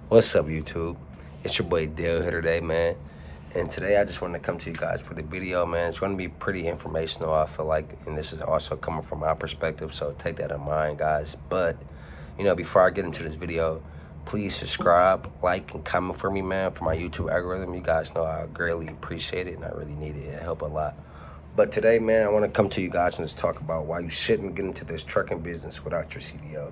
What's up, YouTube? It's your boy Dale here today, man. And today I just wanted to come to you guys with a video, man. It's going to be pretty informational, I feel like. And this is also coming from my perspective, so take that in mind, guys. But, before I get into this video, please subscribe, like, and comment for me, man, for my YouTube algorithm. You guys know I greatly appreciate it, and I really need it. It helps a lot. But today, man, I want to come to you guys and just talk about why you shouldn't get into this trucking business without your CDL.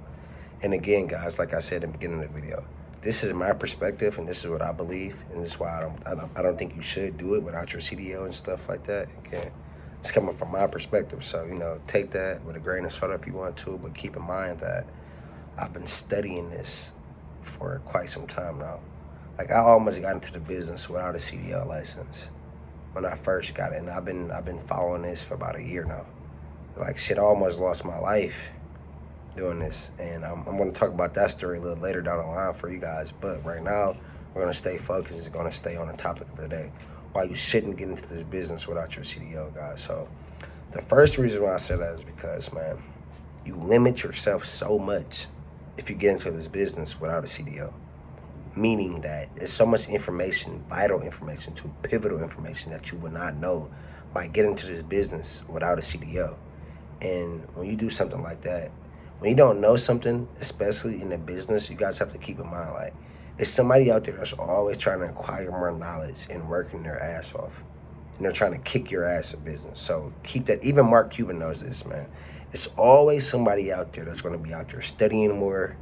And again, guys, like I said in the beginning of the video, this is my perspective, and this is what I believe, and this is why I don't think you should do it without your CDL and stuff like that. Again, it's coming from my perspective, so take that with a grain of salt if you want to, but keep in mind that I've been studying this for quite some time now. Like, I almost got into the business without a CDL license when I first got it, and I've been following this for about a year now. Like, shit, I almost lost my life doing this, and I'm going to talk about that story a little later down the line for you guys. But right now, we're going to stay focused. It's going to stay on the topic of the day, why you shouldn't get into this business without your CDL, guys. So the first reason why I said that is because, man, you limit yourself so much if you get into this business without a CDL. Meaning that there's so much information, vital information to pivotal information that you would not know by getting into this business without a CDL. And when you do something like that, when you don't know something, especially in the business, you guys have to keep in mind, like, there's somebody out there that's always trying to acquire more knowledge and working their ass off. And they're trying to kick your ass in business. So keep that. Even Mark Cuban knows this, man. It's always somebody out there that's going to be out there studying more,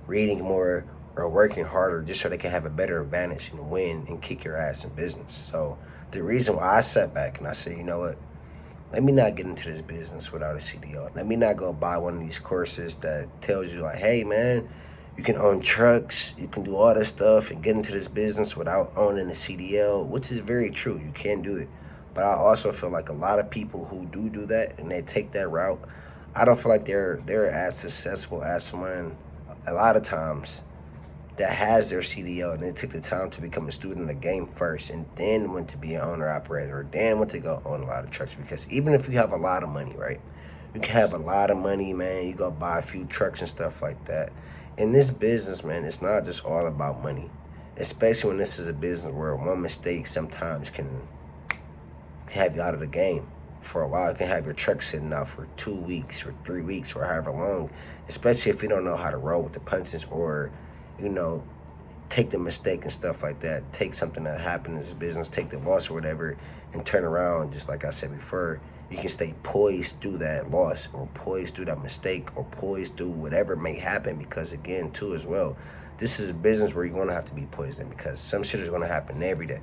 reading more, or working harder just so they can have a better advantage and win and kick your ass in business. So the reason why I sat back and I said, you know what? Let me not get into this business without a CDL. Let me not go buy one of these courses that tells you, like, hey, man, you can own trucks, you can do all this stuff and get into this business without owning a CDL, which is very true. You can do it. But I also feel like a lot of people who do that and they take that route, I don't feel like they're as successful as someone a lot of times that has their CDL and they took the time to become a student of the game first and then went to be an owner operator, or then went to go own a lot of trucks. Because even if you have a lot of money, right? You can have a lot of money, man. You go buy a few trucks and stuff like that. In this business, man, it's not just all about money. Especially when this is a business where one mistake sometimes can have you out of the game for a while. You can have your truck sitting out for 2 weeks or 3 weeks or however long, especially if you don't know how to roll with the punches, or take the mistake and stuff like that. Take something that happened in this business, take the loss or whatever, and turn around. Just like I said before, you can stay poised through that loss, or poised through that mistake, or poised through whatever may happen. Because again, too, as well, this is a business where you're going to have to be poised in, because some shit is going to happen every day.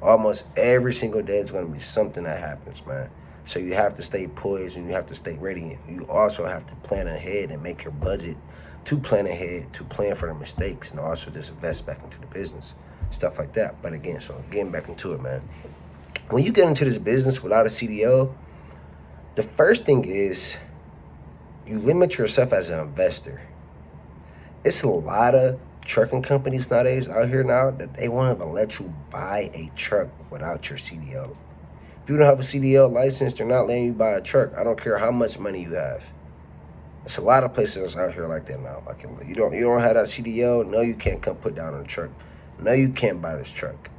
Almost every single day it's going to be something that happens, man. So you have to stay poised and you have to stay ready. You also have to plan ahead and make your budget to plan ahead, to plan for the mistakes, and also just invest back into the business, stuff like that. But again, so getting back into it, man. When you get into this business without a CDL, the first thing is you limit yourself as an investor. It's a lot of trucking companies nowadays out here now that they won't even let you buy a truck without your CDL. If you don't have a CDL license, they're not letting you buy a truck. I don't care how much money you have. It's a lot of places out here like that now. Like, you don't have that CDL, no, you can't come put down on a truck. No, you can't buy this truck.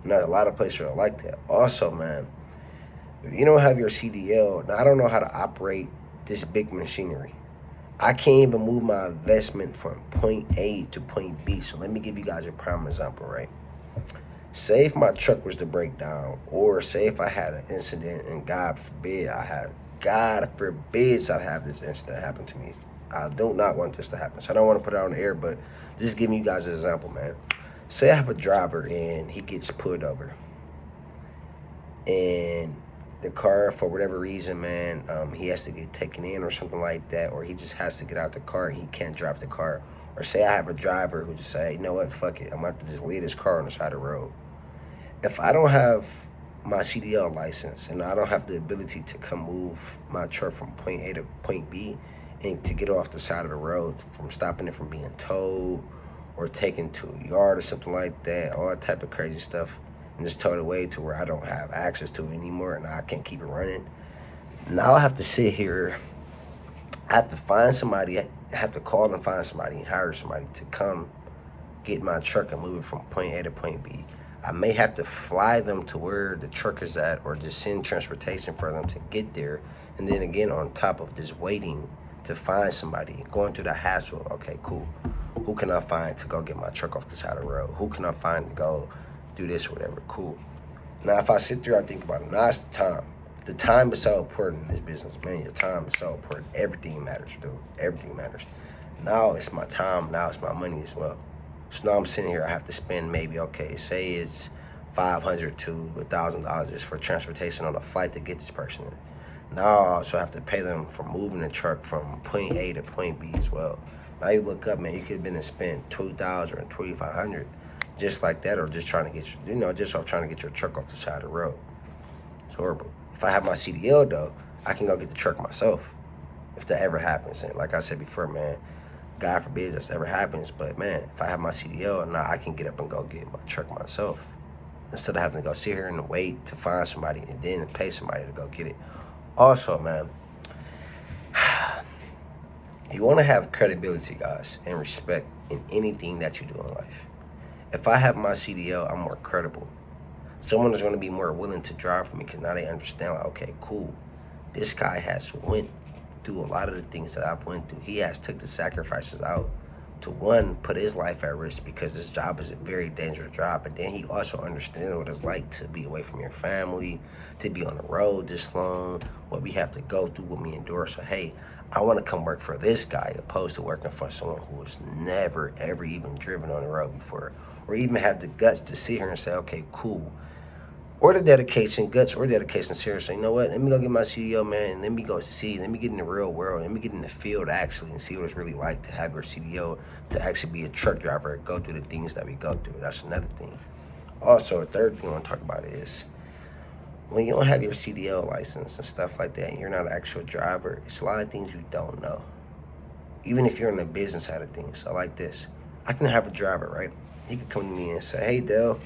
A lot of places are like that. Also, man, if you don't have your CDL, now I don't know how to operate this big machinery. I can't even move my investment from point A to point B. So let me give you guys a prime example, right? Say if my truck was to break down, or say if I had an incident and God forbid I have this incident happen to me. I do not want this to happen. So I don't want to put it on the air, but just giving you guys an example, man. Say I have a driver and he gets pulled over. And the car, for whatever reason, man, he has to get taken in or something like that, or he just has to get out the car and he can't drive the car. Or say I have a driver who just say, hey, you know what, fuck it, I'm about to just leave this car on the side of the road. If I don't have my CDL license and I don't have the ability to come move my truck from point A to point B and to get off the side of the road, from stopping it from being towed or taken to a yard or something like that, all that type of crazy stuff, and just towed away to where I don't have access to it anymore and I can't keep it running. Now I have to sit here, I have to find somebody, I have to call and find somebody and hire somebody to come get my truck and move it from point A to point B. I may have to fly them to where the truck is at, or just send transportation for them to get there. And then again, on top of just waiting to find somebody, going through the hassle of, okay, cool, who can I find to go get my truck off the side of the road? Who can I find to go do this or whatever? Cool. Now, if I sit there, I think about it. Now it's the time. The time is so important in this business, man. Your time is so important. Everything matters, dude. Everything matters. Now it's my time. Now it's my money as well. So now I'm sitting here. I have to spend maybe, okay, say it's $500 to $1,000 just for transportation on a flight to get this person. Now I also have to pay them for moving the truck from point A to point B as well. Now you look up, man, you could have been and spent $2,000 or $2,500 just like that, or just trying to get just off trying to get your truck off the side of the road. It's horrible. If I have my CDL though, I can go get the truck myself. If that ever happens, and like I said before, man, God forbid that ever happens, but man, if I have my CDL, now I can get up and go get my truck myself, instead of having to go sit here and wait to find somebody and then pay somebody to go get it. Also, man, you want to have credibility, guys, and respect in anything that you do in life. If I have my CDL, I'm more credible. Someone is going to be more willing to drive for me because now they understand, like, okay, cool, this guy has went through a lot of the things that I've went through. He has took the sacrifices out to, one, put his life at risk because this job is a very dangerous job, and then he also understands what it's like to be away from your family, to be on the road this long, what we have to go through, what we endure. So, hey, I want to come work for this guy opposed to working for someone who has never, ever even driven on the road before, or even have the guts to sit here and say, okay, cool, or the dedication, guts or dedication, seriously, you know what, let me go get my CDL, man, and let me go see, let me get in the real world, let me get in the field actually and see what it's really like to have your CDL, to actually be a truck driver, go through the things that we go through. That's another thing. Also, a third thing I want to talk about is, when you don't have your CDL license and stuff like that, and you're not an actual driver, it's a lot of things you don't know. Even if you're in the business side of things. So like this, I can have a driver, right? He could come to me and say, hey, Dale,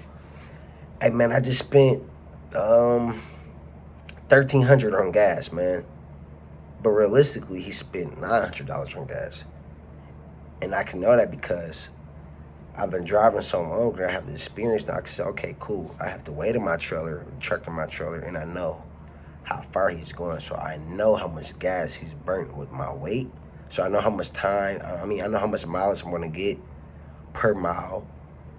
hey, man, I just spent $1,300 on gas, man. But realistically, he spent $900 on gas. And I can know that because I've been driving so long, and I have the experience now. I can say, okay, cool. I have to wait in my trailer, truck in my trailer, and I know how far he's going. So I know how much gas he's burnt with my weight. So I know how much time, I know how much mileage I'm going to get per mile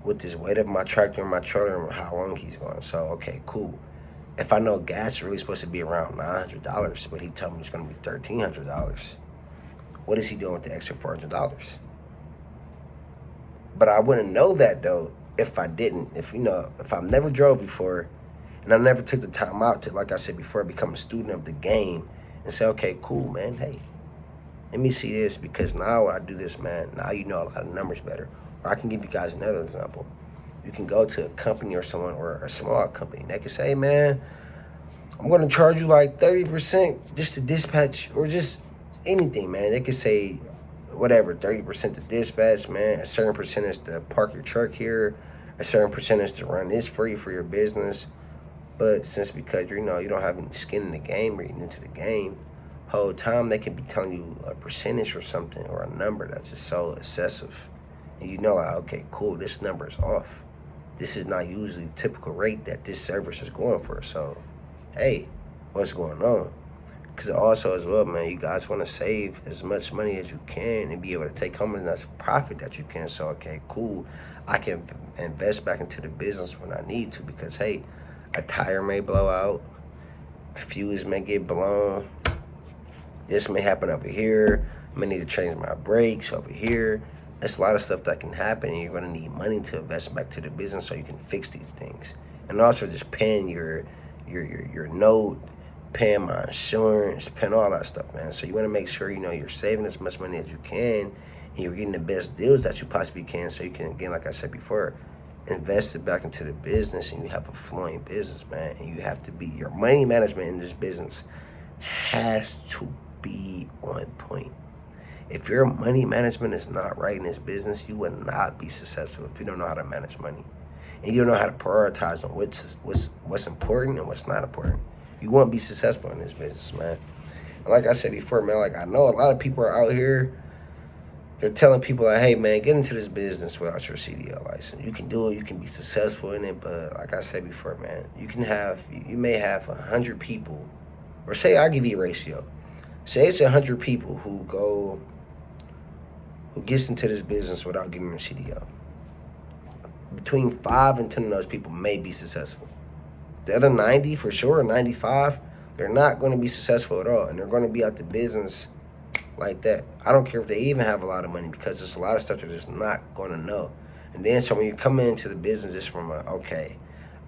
with this weight of my tractor and my trailer and how long he's going. So, okay, cool. If I know gas is really supposed to be around $900, but he told me it's going to be $1,300, what is he doing with the extra $400? But I wouldn't know that, though, if I didn't. If I've never drove before and I never took the time out to, like I said before, become a student of the game and say, okay, cool, man, hey, let me see this, because now when I do this, man, now you know a lot of numbers better. Or I can give you guys another example. You can go to a company or someone, or a small company. They can say, hey, man, I'm going to charge you like 30% just to dispatch, or just anything, man. They could say whatever, 30% to dispatch, man, a certain percentage to park your truck here, a certain percentage to run this for you for your business. But because you don't have any skin in the game, or you're new to the game, whole time they can be telling you a percentage or something, or a number that's just so excessive. And like, okay, cool, this number is off. This is not usually the typical rate that this service is going for. So, hey, what's going on? Because also as well, man, you guys want to save as much money as you can and be able to take home enough profit that you can. So, okay, cool, I can invest back into the business when I need to, because, hey, a tire may blow out, a fuse may get blown, this may happen over here, I may need to change my brakes over here. There's a lot of stuff that can happen, and you're going to need money to invest back to the business so you can fix these things. And also just paying your note, paying my insurance, paying all that stuff, man. So you want to make sure, you're saving as much money as you can, and you're getting the best deals that you possibly can, so you can, again, like I said before, invest it back into the business, and you have a flowing business, man. And you have to be, your money management in this business has to be on point. If your money management is not right in this business, you will not be successful if you don't know how to manage money. And you don't know how to prioritize on what's important and what's not important. You won't be successful in this business, man. And like I said before, man, like, I know a lot of people are out here They're telling people like, hey man, get into this business without your CDL license. You can do it, you can be successful in it, but like I said before, man, you may have 100 people, or say I give you a ratio. Say it's 100 people who gets into this business without getting a CDL. Between 5 and 10 of those people may be successful. The other 90 for sure, 95, they're not going to be successful at all, and they're going to be out the business like that. I don't care if they even have a lot of money, because there's a lot of stuff they're just not going to know. And then so when you come into the business just from okay,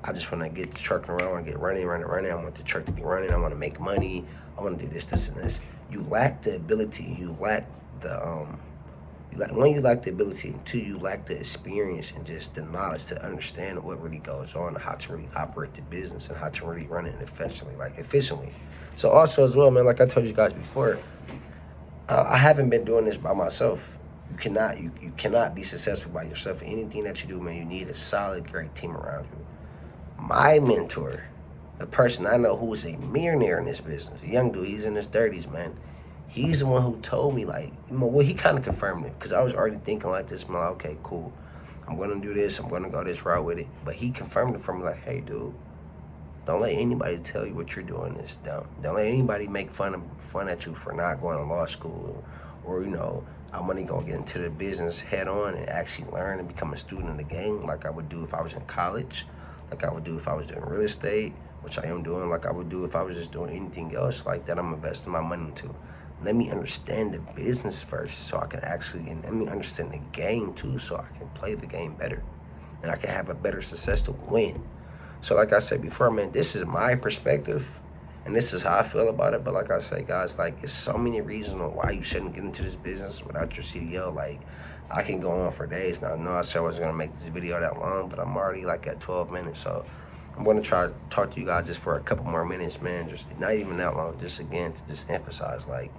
I just want to get the truck around, I want to get running. I want the truck to be running. I want to make money. I want to do this, and this. You lack the ability. You lack the one, you lack the ability, and two, you lack the experience and just the knowledge to understand what really goes on, how to really operate the business, and how to really run it efficiently. So also as well, man, like I told you guys before, I haven't been doing this by myself. You cannot be successful by yourself. Anything that you do, man, you need a solid, great team around you. My mentor, the person I know who is a millionaire in this business, a young dude, he's in his 30s, man. He's the one who told me, like, well, he kind of confirmed it, because I was already thinking like this. I'm like, okay, cool. I'm going to do this. I'm going to go this route with it. But he confirmed it for me, like, hey, dude, don't let anybody tell you what you're doing is dumb. Don't let anybody make fun at you for not going to law school, or I want to go get into the business head on and actually learn and become a student in the game, like I would do if I was in college, like I would do if I was doing real estate, which I am doing, like I would do if I was just doing anything else like that I'm investing my money into. Let me understand the business first, so I can and let me understand the game too, so I can play the game better, and I can have a better success to win. So like I said before, man, this is my perspective, and this is how I feel about it. But like I say, guys, like, it's so many reasons on why you shouldn't get into this business without your CDL. Like, I can go on for days. Now, I know I said I wasn't gonna make this video that long, but I'm already like at 12 minutes, so I'm gonna try to talk to you guys just for a couple more minutes, man. Just not even that long. Just again to just emphasize, like,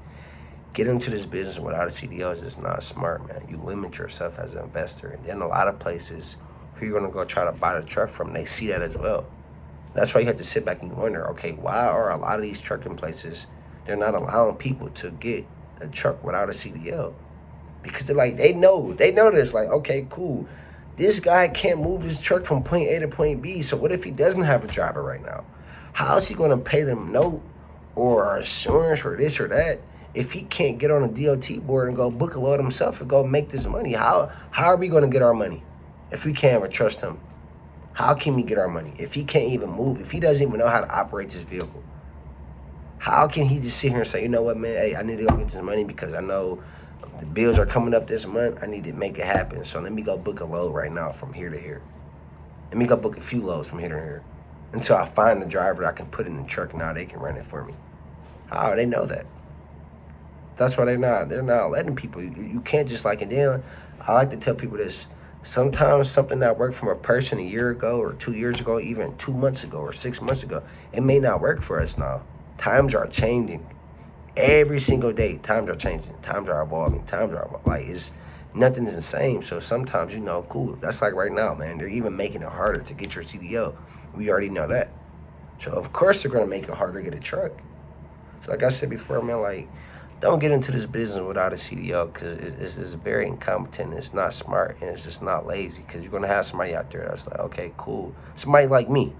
get into this business without a CDL is just not smart, man. You limit yourself as an investor. And then a lot of places who you're gonna go try to buy the truck from, they see that as well. That's why you have to sit back and wonder, okay, why are a lot of these trucking places, they're not allowing people to get a truck without a CDL? Because they know this, like, okay, cool. This guy can't move his truck from point A to point B, so what if he doesn't have a driver right now? How is he gonna pay them note or insurance or this or that if he can't get on a DOT board and go book a load himself and go make this money? How are we going to get our money if we can't ever trust him? How can we get our money if he can't even move, if he doesn't even know how to operate this vehicle? How can he just sit here and say, you know what, man, hey, I need to go get this money because I know the bills are coming up this month. I need to make it happen. So let me go book a load right now from here to here. Let me go book a few loads from here to here until I find the driver that I can put in the truck. Now they can run it for me. How? They know that. That's why they're not letting people. You can't just and then I like to tell people this. Sometimes something that worked from a person a year ago or 2 years ago, even 2 months ago or 6 months ago, it may not work for us now. Times are changing. Every single day, times are changing. Times are evolving. Like, nothing is the same. So sometimes, cool. That's like right now, man. They're even making it harder to get your CDL. We already know that. So of course they're going to make it harder to get a truck. So like I said before, man, like, don't get into this business without a CDL, because it's very incompetent. It's not smart, and it's just not lazy, because you're going to have somebody out there that's like, okay, cool. Somebody like me.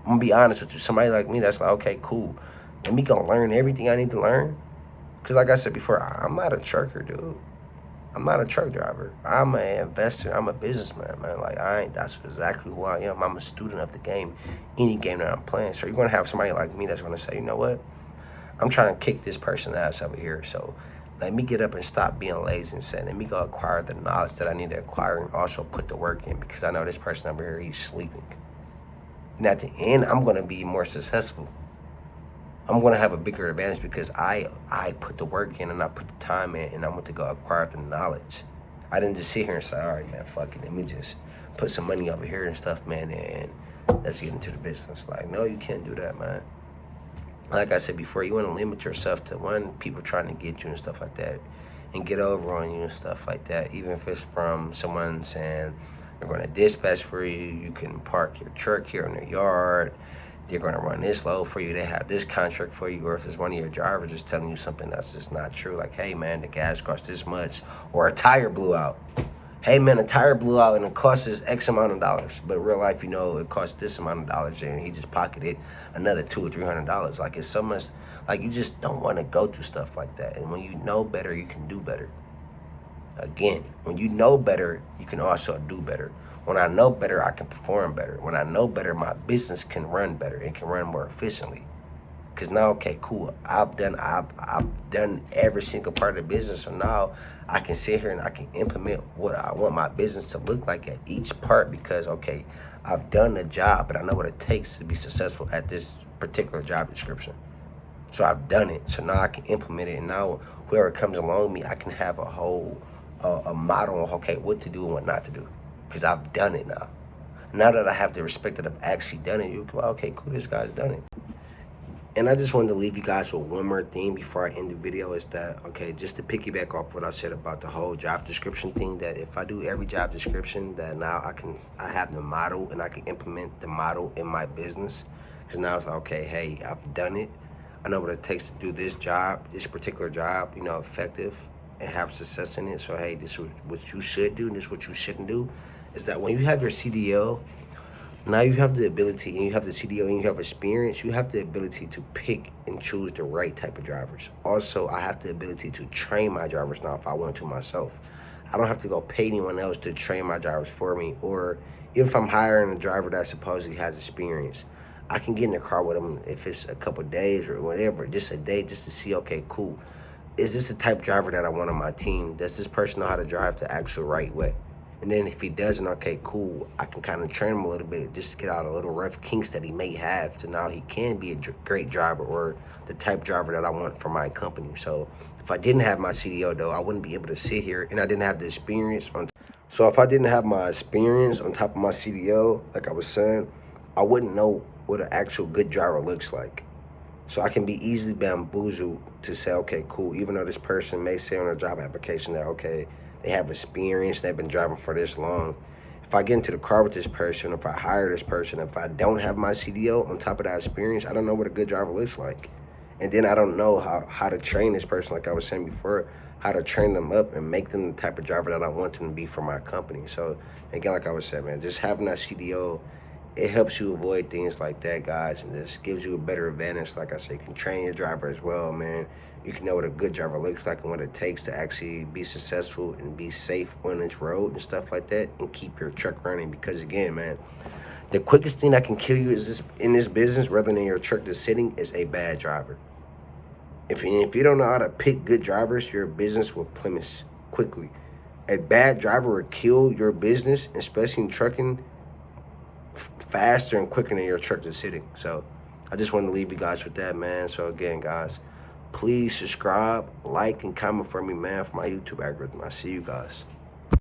I'm going to be honest with you. Somebody like me that's like, okay, cool. Let me go learn everything I need to learn. Because like I said before, I'm not a trucker, dude. I'm not a truck driver. I'm an investor. I'm a businessman, man. Like, that's exactly who I am. I'm a student of the game, any game that I'm playing. So you're going to have somebody like me that's going to say, you know what? I'm trying to kick this person's ass over here, so let me get up and stop being lazy and say, let me go acquire the knowledge that I need to acquire and also put the work in, because I know this person over here, he's sleeping. And at the end, I'm going to be more successful. I'm going to have a bigger advantage because I put the work in and I put the time in, and I went to go acquire the knowledge. I didn't just sit here and say, all right, man, fuck it. Let me just put some money over here and stuff, man, and let's get into the business. Like, no, you can't do that, man. Like I said before, you want to limit yourself to people trying to get you and stuff like that and get over on you and stuff like that. Even if it's from someone saying they're going to dispatch for you, you can park your truck here in their yard they're going to run this load for you, they have this contract for you, or if it's one of your drivers just telling you something that's just not true, like, hey man, the gas costs this much, or a tire blew out. Hey man, a tire blew out and it costs us X amount of dollars, but real life, you know, it costs this amount of dollars, and he just pocketed another $200 or $300. Like, it's so much, like, you just don't want to go through stuff like that. And when you know better, you can do better. Again, when you know better, you can also do better. When I know better, I can perform better. When I know better, my business can run better. It can run more efficiently. Cause now, okay, cool. I've done every single part of the business. So now I can sit here and I can implement what I want my business to look like at each part, because okay, I've done the job, but I know what it takes to be successful at this particular job description. So I've done it. So now I can implement it, and now whoever comes along me, I can have a whole a model of okay, what to do and what not to do, because I've done it now. Now that I have the respect that I've actually done it, you go, okay, cool, this guy's done it. And I just wanted to leave you guys with one more thing before I end the video, is that, okay, just to piggyback off what I said about the whole job description thing, that if I do every job description, that now I have the model and I can implement the model in my business. Because now it's like, okay, hey, I've done it. I know what it takes to do this job, this particular job, you know, effective and have success in it. So, hey, this is what you should do and this is what you shouldn't do. Is that when you have your CDO, now you have the ability, and you have the CDO and you have experience, you have the ability to pick and choose the right type of drivers. Also, I have the ability to train my drivers now if I want to myself. I don't have to go pay anyone else to train my drivers for me. Or if I'm hiring a driver that supposedly has experience, I can get in the car with them if it's a couple of days or whatever, just a day, just to see, okay, cool. Is this the type of driver that I want on my team? Does this person know how to drive the actual right way? And then if he doesn't, okay, cool, I can kind of train him a little bit just to get out a little rough kinks that he may have, to now he can be a great driver, or the type of driver that I want for my company. So if I didn't have my CDO, though, I wouldn't be able to sit here, and I didn't have the experience. So if I didn't have my experience on top of my CDO, like I was saying, I wouldn't know what an actual good driver looks like. So I can be easily bamboozled to say, okay, cool, even though this person may say on a job application that, okay, they have experience, they've been driving for this long. If I get into the car with this person, if I hire this person, if I don't have my CDO on top of that experience, I don't know what a good driver looks like. And then I don't know how to train this person, like I was saying before, how to train them up and make them the type of driver that I want them to be for my company. So again, like I was saying, man, just having that CDO, it helps you avoid things like that, guys, and just gives you a better advantage. Like I said, you can train your driver as well, man. You can know what a good driver looks like and what it takes to actually be successful and be safe on this road and stuff like that, and keep your truck running. Because again, man, the quickest thing that can kill you is in this business, rather than your truck just sitting, is a bad driver. If you don't know how to pick good drivers, your business will plummet quickly. A bad driver will kill your business, especially in trucking, faster and quicker than your truck just sitting. So I just want to leave you guys with that, man. So again, guys, please subscribe, like, and comment for me, man, for my YouTube algorithm. I see you guys.